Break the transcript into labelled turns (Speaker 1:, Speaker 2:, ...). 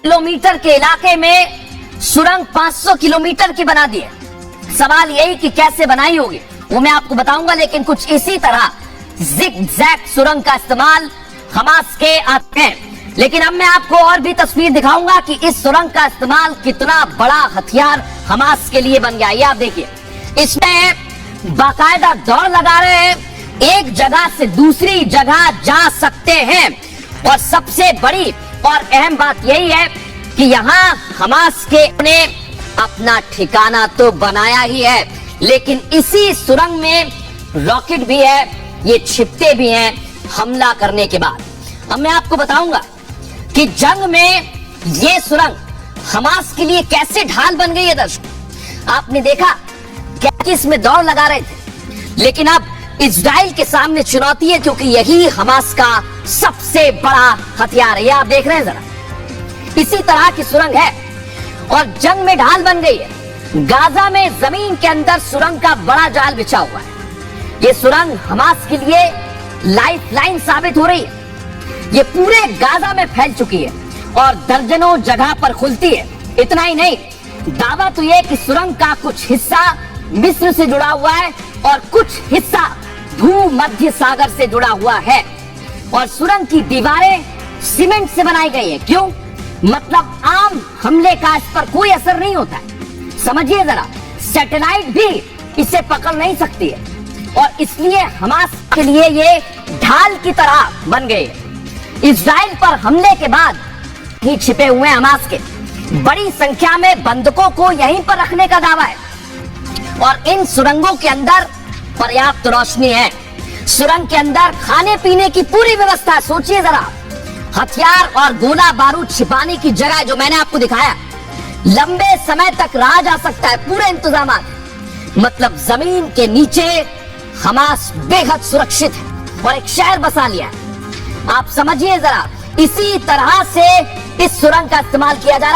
Speaker 1: Kilometre के इलाके में सुरंग 500 किलोमीटर की बना दी है। सवाल यही कि कैसे बनाई होगी वो मैं आपको बताऊंगा, लेकिन कुछ इसी तरह जिग-जैग सुरंग का इस्तेमाल हमास के आते हैं। लेकिन अब मैं आपको और भी तस्वीर दिखाऊंगा कि इस सुरंग का इस्तेमाल कितना बड़ा हथियार हमास के लिए बन गया। ये आप देखिए, इसमें बाकायदा दौड़ लगा रहे हैं, एक जगह से दूसरी जगह जा सकते हैं। और सबसे बड़ी और अहम बात यही है कि यहाँ हमास के ने अपना ठिकाना तो बनाया ही है, लेकिन इसी सुरंग में रॉकेट भी है, ये छिपते भी हैं हमला करने के बाद। अब मैं आपको बताऊंगा कि जंग में ये सुरंग हमास के लिए कैसे ढाल बन गई है। दर्शक, आपने देखा कि इसमें दौड़ लगा रहे थे, लेकिन अब इजराइल के सामने चुनौती है, क्योंकि यही हमास का सबसे बड़ा हथियार है। ये आप देख रहे हैं जरा, इसी तरह की सुरंग है और जंग में ढाल बन गई है। गाजा में जमीन के अंदर सुरंग का बड़ा जाल बिछा हुआ है। ये सुरंग हमास के लिए लाइफ लाइन साबित हो रही है। ये पूरे गाजा में फैल चुकी है और दर्जनों जगह पर खुलती है। इतना ही नहीं, दावा तो यह कि सुरंग का कुछ हिस्सा मिस्र से जुड़ा हुआ है और कुछ हिस्सा भूमध्य सागर से जुड़ा हुआ है। और सुरंग की दीवारें सीमेंट से बनाई गई है। क्यों? मतलब आम हमले का इस पर कोई असर नहीं होता है। समझिए जरा, सैटेलाइट भी इसे पकड़ नहीं सकती है और इसलिए हमास के लिए ये ढाल की तरह बन गई है। इजराइल पर हमले के बाद ही छिपे हुए हमास के बड़ी संख्या में बंधकों को यहीं पर रखने का दावा है और इन सुरंगों के अंदर पर्याप्त रोशनी है। सुरंग के अंदर खाने पीने की पूरी व्यवस्था है। सोचिए जरा, हथियार और गोला बारूद छिपाने की जगह जो मैंने आपको दिखाया, लंबे समय तक रहा जा सकता है, पूरे इंतजाम। मतलब जमीन के नीचे हमास बेहद सुरक्षित है और एक शहर बसा लिया है। आप समझिए जरा, इसी तरह से इस सुरंग का इस्तेमाल किया जा रहा है।